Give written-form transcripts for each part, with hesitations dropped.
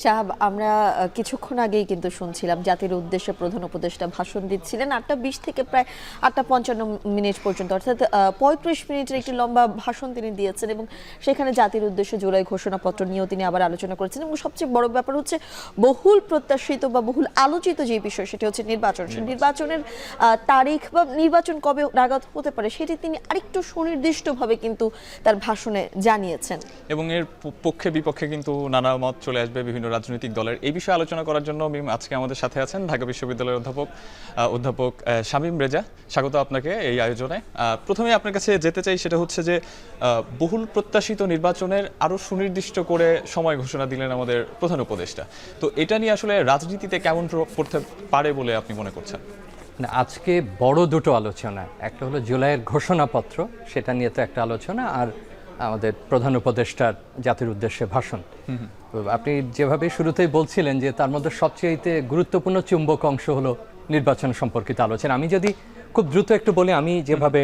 সাহাব, আমরা কিছুক্ষণ আগেই কিন্তু শুনছিলাম জাতির উদ্দেশ্যে প্রধান উপদেষ্টা ভাষণ দিচ্ছিলেন 8টা 20 থেকে প্রায় 8টা 55 মিনিট পর্যন্ত, অর্থাৎ 35 মিনিটের একটি লম্বা ভাষণ তিনি দিয়েছেন এবং সেখানে জাতির উদ্দেশ্যে জুলাই ঘোষণাপত্র নিয়েও তিনি আবার আলোচনা করেছেন। এবং সবচেয়ে বড় ব্যাপার হচ্ছে বহুল প্রত্যাশিত বা বহুল আলোচিত যে বিষয় সেটি হচ্ছে নির্বাচন। নির্বাচনের তারিখ বা নির্বাচন কবে নাগাদ হতে পারে সেটি তিনি আরেকটু সুনির্দিষ্টভাবে কিন্তু তার ভাষণে জানিয়েছেন। এবং এর পক্ষে বিপক্ষে কিন্তু নানা মত চলে আসবে বিভিন্ন রাজনৈতিক দলের। এই বিষয়ে আলোচনা করার জন্য মিম আজকে আমাদের সাথে আছেন ঢাকা বিশ্ববিদ্যালয়ের অধ্যাপক শামীম রেজা। স্বাগত আপনাকে এই আয়োজনে। প্রথমে আপনার কাছে যেতে চাই, সেটা হচ্ছে যে বহুল প্রত্যাশিত নির্বাচনের আরও সুনির্দিষ্ট করে সময় ঘোষণা দিলেন আমাদের প্রধান উপদেষ্টা। তো এটা নিয়ে আসলে রাজনীতিতে কেমন প্রভাব পড়তে পারে বলে আপনি মনে করছেন? আজকে বড় দুটো আলোচনা, একটা হলো জুলাইয়ের ঘোষণাপত্র, সেটা নিয়ে তো একটা আলোচনা, আর আমাদের প্রধান উপদেষ্টার জাতির উদ্দেশ্যে ভাষণ। আপনি যেভাবে শুরুতেই বলছিলেন যে তার মধ্যে সবচেয়ে গুরুত্বপূর্ণ চুম্বক অংশ হলো নির্বাচন সম্পর্কিত আলোচনা। আমি যদি খুব দ্রুত একটু বলি, আমি যেভাবে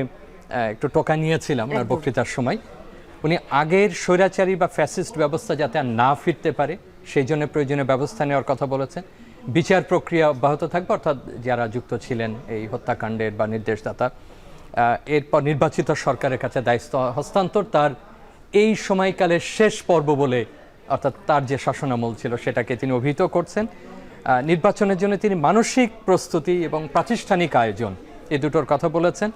একটু টোকা নিয়েছিলাম আর বক্তৃতার সময়, উনি আগের স্বৈরাচারী বা ফ্যাসিস্ট ব্যবস্থা যাতে আর না ফিরতে পারে সেই জন্য প্রয়োজনীয় ব্যবস্থা নেওয়ার কথা বলেছেন। বিচার প্রক্রিয়া অব্যাহত থাকবে, অর্থাৎ যারা যুক্ত ছিলেন এই হত্যাকাণ্ডের বা নির্দেশদাতা, এরপর নির্বাচিত সরকারের কাছে দায়িত্ব হস্তান্তর তার এই সময়কালের শেষ পর্ব বলে, অর্থাৎ তার যে শাসনামল ছিল সেটাকে তিনি অভিহিত করছেন। নির্বাচনের জন্য তিনি মানসিক প্রস্তুতি এবং প্রাতিষ্ঠানিক আয়োজন এই দুটোর কথা বলেছেন।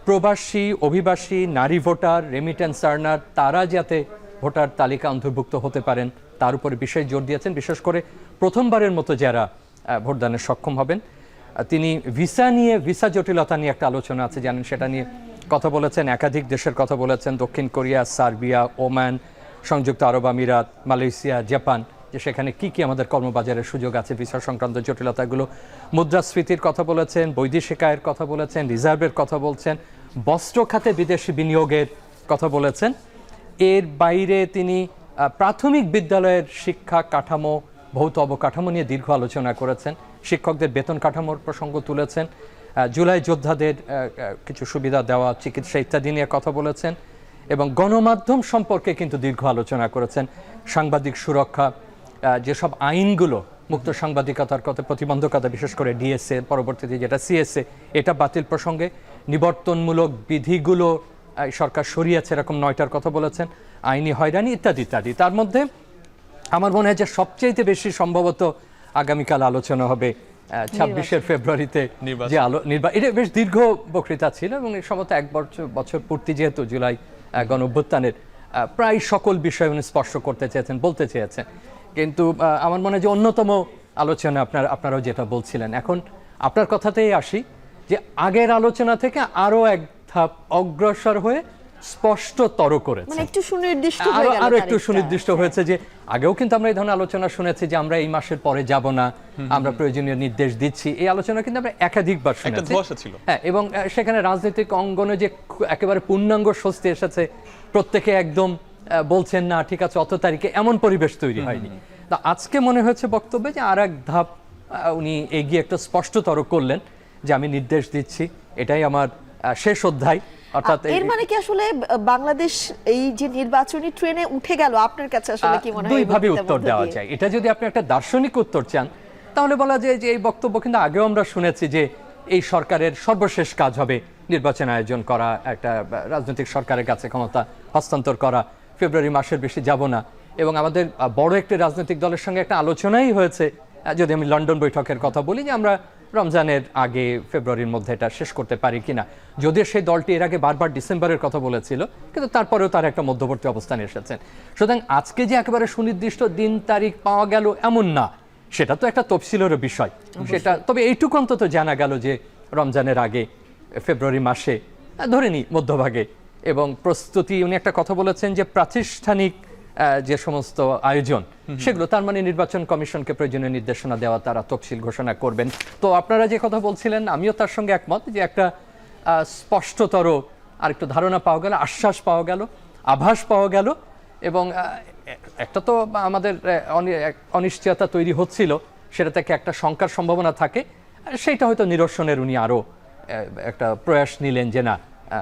প্রবাসী, অভিবাসী, নারী ভোটার, রেমিটেন্স আর্নার তারা যাতে ভোটার তালিকা অন্তর্ভুক্ত হতে পারেন তার উপরে বিশেষ জোর দিয়েছেন, বিশেষ করে প্রথমবারের মতো যারা ভোটদানে সক্ষম হবেন। তিনি ভিসা জটিলতা নিয়ে একটা আলোচনা আছে জানেন, সেটা নিয়ে কথা বলেছেন। একাধিক দেশের কথা বলেছেন, দক্ষিণ কোরিয়া, সার্বিয়া, ওমান, সংযুক্ত আরব আমিরাত, মালয়েশিয়া, জাপান, যে সেখানে কি কি আমাদের কর্মবাজারের সুযোগ আছে, ভিসা সংক্রান্ত জটিলতাগুলো। মুদ্রাস্ফীতির কথা বলেছেন, বৈদেশিক আয়ের কথা বলেছেন, রিজার্ভের কথা বলছেন, বস্ত্র খাতে বিদেশি বিনিয়োগের কথা বলেছেন। এর বাইরে তিনি প্রাথমিক বিদ্যালয়ের শিক্ষা কাঠামো, ভৌত অবকাঠামো নিয়ে দীর্ঘ আলোচনা করেছেন। শিক্ষকদের বেতন কাঠামোর প্রসঙ্গ তুলেছেন। জুলাই যোদ্ধাদের কিছু সুবিধা দেওয়া, চিকিৎসা ইত্যাদি নিয়ে কথা বলেছেন। এবং গণমাধ্যম সম্পর্কে কিন্তু দীর্ঘ আলোচনা করেছেন। সাংবাদিক সুরক্ষা, যেসব আইনগুলো মুক্ত সাংবাদিকতার কথা প্রতিবন্ধকতা, বিশেষ করে ডিএসএ, পরবর্তীতে যেটা সিএসএ, এটা বাতিল প্রসঙ্গে নিবর্তনমূলক বিধিগুলো সরকার সরিয়েছে, এরকম 9টার কথা বলেছেন। আইনি হয়রানি ইত্যাদি ইত্যাদি। তার মধ্যে আমার মনে হয় যে সবচেয়ে বেশি সম্ভবত আগামীকাল আলোচনা হবে 26 ফেব্রুয়ারিতে যে এটা বেশ দীর্ঘ বক্তৃতা ছিল এবং এই সম্ভবত 1 বছর পূর্তি, যেহেতু জুলাই গণ অভ্যুত্থানের, প্রায় সকল বিষয় উনি স্পর্শ করতে চেয়েছেন, বলতে চেয়েছেন। কিন্তু আমার মনে হয় যে অন্যতম আলোচনা আপনারাও যেটা বলছিলেন, এখন আপনার কথাতেই আসি যে আগের আলোচনা থেকে আরো এক ধাপ অগ্রসর হয়ে স্পষ্টতর করেছে, মানে একটু সুনির্দিষ্ট আরো একটু সুনির্দিষ্ট হয়েছে। যে আগেও কিন্তু আমরা এই ধরনের আলোচনা শুনেছি যে আমরা এই মাসের পরে যাব না, আমরা প্রয়োজনীয় নির্দেশ দিচ্ছি। এই আলোচনা কিন্তু আমরা একাধিকবার শুনেছি। হ্যাঁ, এবং সেখানে রাজনৈতিক অঙ্গনে যে একেবারে পূর্ণাঙ্গ স্বস্তি এসেছে, প্রত্যেকে একদম বলছেন না ঠিক আছে অত তারিখে, এমন পরিবেশ তৈরি হয়নি। তো আজকে মনে হয়েছে বক্তব্যে যে আর এক ধাপ উনি এগিয়ে একটা স্পষ্টতর করলেন যে আমি নির্দেশ দিচ্ছি, এটাই আমার শেষ অধ্যায়। এর মানে কি আসলে বাংলাদেশ এই যে নির্বাচনী ট্রেনে উঠে গেল? আপনার কাছে আসলে কি মনে হয়? দুইভাবে উত্তর দেওয়া যায়। এটা যদি আপনি একটা দার্শনিক উত্তর চান তাহলে বলা যায় যে এই বক্তব্য কিন্তু আগেও আমরা শুনেছি যে এই সরকারের সর্বশেষ কাজ হবে নির্বাচন আয়োজন করা, একটা রাজনৈতিক সরকারের কাছে ক্ষমতা হস্তান্তর করা, ফেব্রুয়ারি মাসের বেশি যাব না। এবং আমাদের বড় একটি রাজনৈতিক দলের সঙ্গে একটা আলোচনাই হয়েছে, যদি আমি লন্ডন বৈঠকের কথা বলি, যে আমরা রমজানের আগে ফেব্রুয়ারির মধ্যে এটা শেষ করতে পারি কিনা। যদিও সেই দলটি এর আগে বারবার ডিসেম্বরের কথা বলেছিল, কিন্তু তারপরেও তার একটা মধ্যবর্তী অবস্থানে এসেছেন। সুতরাং আজকে যে একেবারে সুনির্দিষ্ট দিন তারিখ পাওয়া গেল এমন না, সেটা তো একটা তফসিলের বিষয়। সেটা তবে এইটুকু অন্তত জানা গেল যে রমজানের আগে ফেব্রুয়ারি মাসে, ধরে নি মধ্যভাগে। এবং প্রস্তুতি, উনি একটা কথা বলেছেন যে প্রাতিষ্ঠানিক যে সমস্ত আয়োজন সেগুলো, তার মানে নির্বাচন কমিশনকে প্রয়োজনীয় নির্দেশনা দেওয়া, তারা তফসিল ঘোষণা করবেন। তো আপনারা যে কথা বলছিলেন আমিও তার সঙ্গে একমত যে একটা স্পষ্টতর আর একটু ধারণা পাওয়া গেল, আশ্বাস পাওয়া গেল, আভাস পাওয়া গেল। এবং একটা তো আমাদের অনিশ্চয়তা তৈরি হচ্ছিল, সেটা থেকে একটা শঙ্কার সম্ভাবনা থাকে, সেইটা হয়তো নিরসনের উনি আরও একটা প্রয়াস নিলেন যে না,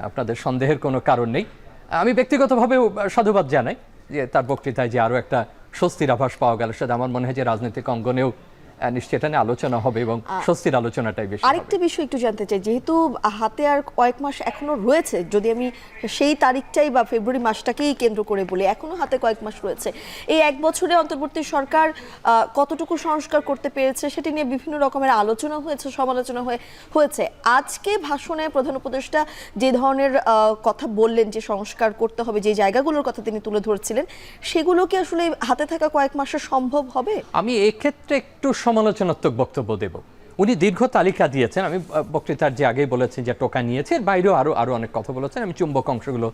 আপনাদের সন্দেহের কোনো কারণ নেই। আমি ব্যক্তিগতভাবে সাধুবাদ জানাই যে তার বক্তৃতায় যে আরও একটা স্বস্তির আভাস পাওয়া গেল। সেটা আমার মনে হয় যে রাজনৈতিক অঙ্গনেও নিশ্চয়ই এটা নিয়ে আলোচনা হবে এবং স্বস্তির আলোচনাটাই বেশি হবে। আরেকটা বিষয় একটু জানতে চাই, যেহেতু হাতে আর কয়েক মাস এখনো রয়েছে, যদি আমি সেই তারিখটাই বা ফেব্রুয়ারি মাসটাকেই কেন্দ্র করে বলি, এখনো হাতে কয়েক মাস রয়েছে, এই এক বছরে অন্তর্বর্তী সরকার কতটুকু সংস্কার করতে পেরেছে সেটি নিয়ে বিভিন্ন রকমের আলোচনা হয়েছে, সমালোচনা হয়েছে। আজকে ভাষণে প্রধান উপদেষ্টা যে ধরনের কথা বললেন, যে সংস্কার করতে হবে, যে জায়গাগুলোর কথা তিনি তুলে ধরছিলেন, সেগুলো কি আসলে হাতে থাকা কয়েক মাসে সম্ভব হবে? আমি এক্ষেত্রে একটু সমালোচনাত্মক বক্তব্য দেব। উনি দীর্ঘ তালিকা দিয়েছেন, আমি বক্তৃতার যে আগেই বলেছি যে টোকা নিয়েছে, এর বাইরেও আরো অনেক কথা বলেছেন, আমি চুম্বক অংশগুলো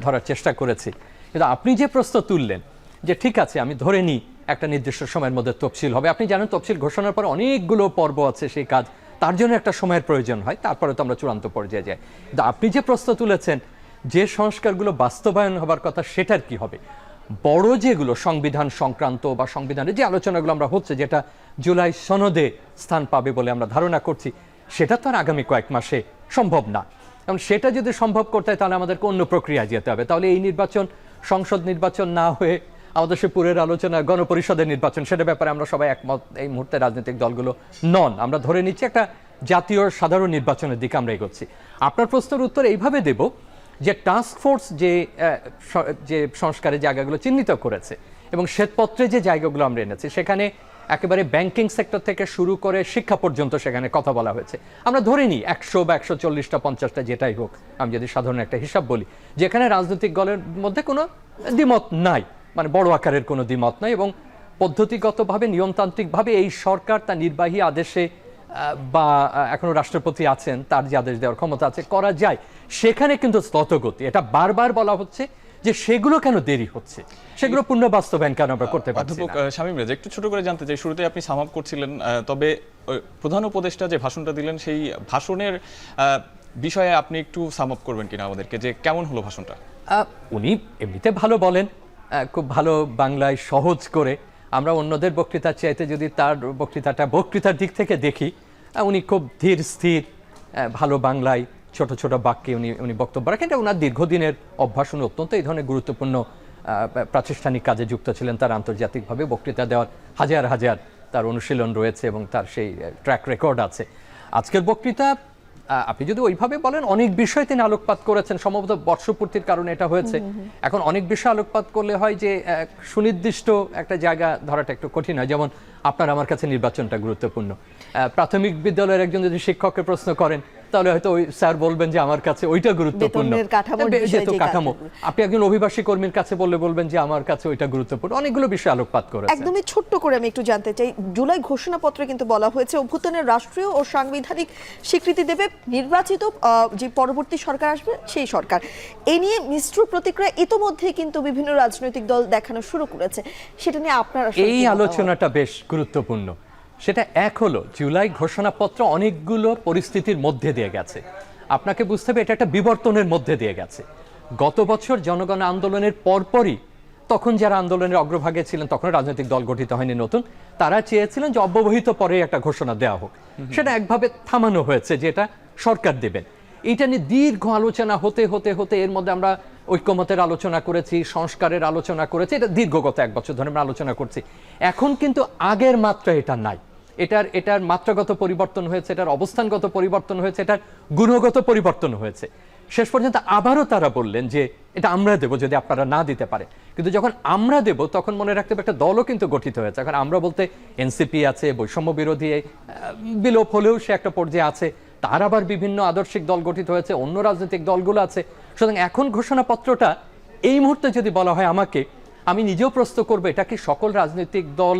ধরার চেষ্টা করেছি। কিন্তু আপনি যে প্রশ্ন তুললেন যে ঠিক আছে আমি ধরে নিই একটা নির্দিষ্ট সময়ের মধ্যে তফসিল হবে, আপনি জানেন তফসিল ঘোষণার পর অনেকগুলো পর্ব আছে, সেই কাজ তার জন্য একটা সময়ের প্রয়োজন হয়, তারপরে তো আমরা চূড়ান্ত পর্যায়ে যাই। কিন্তু আপনি যে প্রশ্ন তুলেছেন যে সংস্কারগুলো বাস্তবায়ন হবার কথা সেটার কি হবে, বড় যেগুলো সংবিধান সংক্রান্ত বা সংবিধানের যে আলোচনাগুলো আমরা হচ্ছে, যেটা জুলাই সনদে স্থান পাবে বলে আমরা ধারণা করছি, সেটা তো আর আগামী কয়েক মাসে সম্ভব না। কারণ সেটা যদি সম্ভব করতে হয় তাহলে আমাদেরকে অন্য প্রক্রিয়ায় যেতে হবে। তাহলে এই নির্বাচন সংসদ নির্বাচন না হয়ে আমাদের সে পুরের আলোচনা গণপরিষদের নির্বাচন, সেটার ব্যাপারে আমরা সবাই একমত এই মুহূর্তে রাজনৈতিক দলগুলো নন। আমরা ধরে নিচ্ছি একটা জাতীয় সাধারণ নির্বাচনের দিকে আমরা এগোচ্ছি। আপনার প্রশ্নের উত্তর এইভাবে দেব যে টাস্ক ফোর্স যে সংস্কারের জায়গাগুলো চিহ্নিত করেছে এবং শ্বেতপত্রে যে জায়গাগুলো আমরা এনেছি, সেখানে একেবারে ব্যাংকিং সেক্টর থেকে শুরু করে শিক্ষা পর্যন্ত সেখানে কথা বলা হয়েছে। আমরা ধরে নিই 100 বা 140টা 50টা যেটাই হোক, আমি যদি সাধারণ একটা হিসাব বলি, যেখানে রাজনৈতিক দলের মধ্যে কোনো দ্বিমত নাই, মানে বড় আকারের কোনো দ্বিমত নাই, এবং পদ্ধতিগতভাবে নিয়মতান্ত্রিকভাবে এই সরকার তার নির্বাহী আদেশে বা এখনো রাষ্ট্রপতি আছেন, তার যে আদেশ দেওয়ার ক্ষমতা আছে, করা যায়। সেখানে কিন্তু ততগতি, এটা বারবার বলা হচ্ছে যে সেগুলো কেন দেরি হচ্ছে, সেগুলো পূর্ণ বাস্তবায়ন কেন আমরা করতে পারছি না। শামীম রেজা, একটু ছোট করে জানতে চাই, শুরুতে আপনি সাম আপ করছিলেন, তবে প্রধান উপদেষ্টা যে ভাষণটা দিলেন সেই ভাষণের বিষয়ে আপনি একটু সাম আপ করবেন কিনা আমাদেরকে, যে কেমন হলো ভাষণটা? উনি এমনিতে ভালো বলেন, খুব ভালো বাংলায় সহজ করে। আমরা অন্যদের বক্তৃতার চাইতে যদি তার বক্তৃতার দিক থেকে দেখি, উনি খুব ধীর স্থির ভালো বাংলায় ছোট ছোট বাক্যে উনি বক্তব্য রাখেন। এটা ওনার দীর্ঘদিনের অভ্যাস, উনি অত্যন্ত এই ধরনের গুরুত্বপূর্ণ প্রাতিষ্ঠানিক কাজে যুক্ত ছিলেন, তার আন্তর্জাতিকভাবে বক্তৃতা দেওয়ার হাজার হাজার তার অনুশীলন রয়েছে এবং তার সেই ট্র্যাক রেকর্ড আছে। আজকের বক্তৃতা আপনি যদি ওইভাবে বলেন, অনেক বিষয় তিনি আলোকপাত করেছেন, সম্ভবত বর্ষপূর্তির কারণে এটা হয়েছে। এখন অনেক বিষয় আলোকপাত করলে হয় যে সুনির্দিষ্ট একটা জায়গা ধরাটা একটু কঠিন হয়। যেমন আপনার আমার কাছে নির্বাচনটা গুরুত্বপূর্ণ। প্রাথমিক বিদ্যালয়ের একজন যদি শিক্ষককে প্রশ্ন করেন, তাহলে হয়তো ওই স্যার বলবেন যে আমার কাছে ওইটা গুরুত্বপূর্ণ, যেহেতু কাঠামো। আপনি একজন অভিবাসী কর্মীর কাছে বলবেন যে আমার কাছে ওইটা গুরুত্বপূর্ণ। অনেকগুলো বিষয় আলোকপাত করেছেন। একদমই ছোট্ট করে আমি একটু জানতে চাই, জুলাই ঘোষণাপত্রে কিন্তু বলা হয়েছে অভ্যুত্থানের রাষ্ট্রীয় ও সাংবিধানিক স্বীকৃতি দেবে নির্বাচিত যে পরবর্তী সরকার আসবে সেই সরকার। এ নিয়ে মিশ্র প্রতিক্রিয়া ইতোমধ্যে কিন্তু বিভিন্ন রাজনৈতিক দল দেখানো শুরু করেছে, সেটা নিয়ে আপনার এই আলোচনাটা বেশ গুরুত্বপূর্ণ। সেটা এক হলো, জুলাই ঘোষণাপত্র অনেকগুলো পরিস্থিতির মধ্যে দিয়ে গেছে। আপনাকে বুঝতে হবে এটা একটা বিবর্তনের মধ্যে দিয়ে গেছে। গত বছর জনগণ আন্দোলনের পরপরই, তখন যারা আন্দোলনের অগ্রভাগে ছিলেন, তখন রাজনৈতিক দল গঠিত হয়নি নতুন, তারা চেয়েছিলেন যে অব্যবহিত পরে একটা ঘোষণা দেওয়া হোক। সেটা একভাবে থামানো হয়েছে যে এটা সরকার দেবেন। এটা নিয়ে দীর্ঘ আলোচনা হতে হতে হতে এর মধ্যে আমরা ঐক্যমতের আলোচনা করেছি, সংস্কারের আলোচনা করেছি, এটা দীর্ঘগত 1 বছর ধরে আমরা আলোচনা করছি। এখন কিন্তু আগের মাত্রা এটা নাই, এটার মাত্রাগত পরিবর্তন হয়েছে, এটার অবস্থানগত পরিবর্তন হয়েছে, এটার গুণগত পরিবর্তন হয়েছে। শেষ পর্যন্ত আবারও তারা বললেন যে এটা আমরা দেব যদি আপনারা না দিতে পারে। কিন্তু যখন আমরা দেব তখন মনে রাখতে হবে একটা দলও কিন্তু গঠিত হয়েছে। এখন আমরা বলতে এনসিপি আছে, বৈষম্য বিরোধী বিলোপ হলেও সে একটা পর্যায়ে আছে, তার আবার বিভিন্ন আদর্শিক দল গঠিত হয়েছে, অন্য রাজনৈতিক দলগুলো আছে। সুতরাং এখন ঘোষণাপত্রটা এই মুহূর্তে যদি বলা হয় আমাকে, আমি নিজেও প্রশ্ন করবো এটা কি সকল রাজনৈতিক দল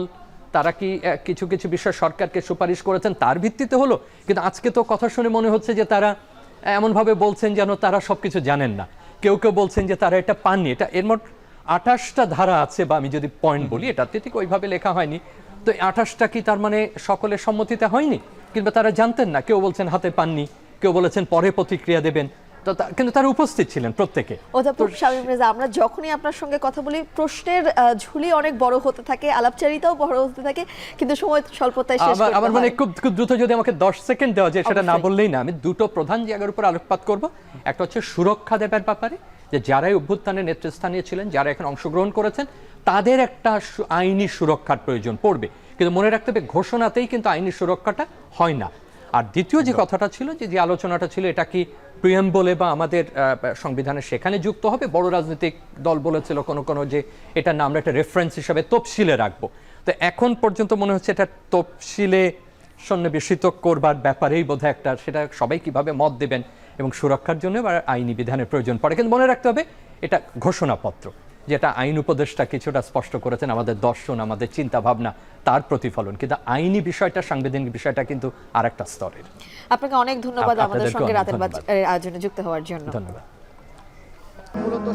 তারা কি কিছু কিছু বিষয় সরকারকে সুপারিশ করেছেন তার ভিত্তিতে হলো? কিন্তু আজকে তো কথা শুনে মনে হচ্ছে যে তারা এমনভাবে বলছেন যেন তারা সবকিছু জানেন না। কেউ কেউ বলছেন যে তারা এটা পাননি। এটা এর মোট 28টা ধারা আছে, বা আমি যদি পয়েন্ট বলি, এটাতে ঠিক ওইভাবে লেখা হয়নি। তো 28টা কি তার মানে সকলের সম্মতিতে হয়নি, কিংবা তারা জানতেন না? কেউ বলছেন হাতে পাননি, কেউ বলেছেন পরে প্রতিক্রিয়া দেবেন, কিন্তু তারা উপস্থিত ছিলেন প্রত্যেকে। অধ্যাপক শামীম রেজা, আমরা যখনই আপনার সঙ্গে কথা বলি প্রশ্নের ঝুলি অনেক বড় হতে থাকে, আলাপচারিতাও বড় হতে থাকে, কিন্তু সময় স্বল্পতায় শেষ করতে হয়। আমার মানে খুব দ্রুত যদি আমাকে 10 সেকেন্ড দেওয়া যায়, সেটা না বললেই না। আমি দুটো প্রধান জায়গার উপর আলোকপাত করব। একটা হচ্ছে সুরক্ষা দেবার ব্যাপারে, যে যারাই অভ্যুত্থানের নেতৃস্থানীয় ছিলেন, যারা এখন অংশগ্রহণ করেছেন, তাদের একটা আইনি সুরক্ষার প্রয়োজন পড়বে। কিন্তু মনে রাখতে হবে ঘোষণাতেই কিন্তু আইনি সুরক্ষাটা হয় না। আর দ্বিতীয় যে কথাটা ছিল, যে আলোচনাটা ছিল, এটা কি প্রিয়াম্বলে বা আমাদের সংবিধানে সেখানে যুক্ত হবে? বড় রাজনৈতিক দল বলেছিল কোনো যে এটা না, আমরা একটা রেফারেন্স হিসাবে তফসিলে রাখবো। তো এখন পর্যন্ত মনে হচ্ছে এটা তফসিলে সন্নিবেশিত করবার ব্যাপারেই বোধহয় একটা, সেটা সবাই কিভাবে মত দেবেন এবং সুরক্ষার জন্য আইনি বিধানের প্রয়োজন পড়ে। কিন্তু মনে রাখতে হবে এটা ঘোষণাপত্র, যেটা আইন উপদেষ্টা কিছুটা স্পষ্ট করেছেন, আমাদের দর্শন, আমাদের চিন্তা ভাবনা, তার প্রতিফলন। কিন্তু আইনি বিষয়টা, সাংবিধানিক বিষয়টা কিন্তু আর একটা স্তরের। আপনাকে অনেক ধন্যবাদ আমাদের সঙ্গে রাতের আয়োজনে যুক্ত হওয়ার জন্য। ধন্যবাদ। মূলত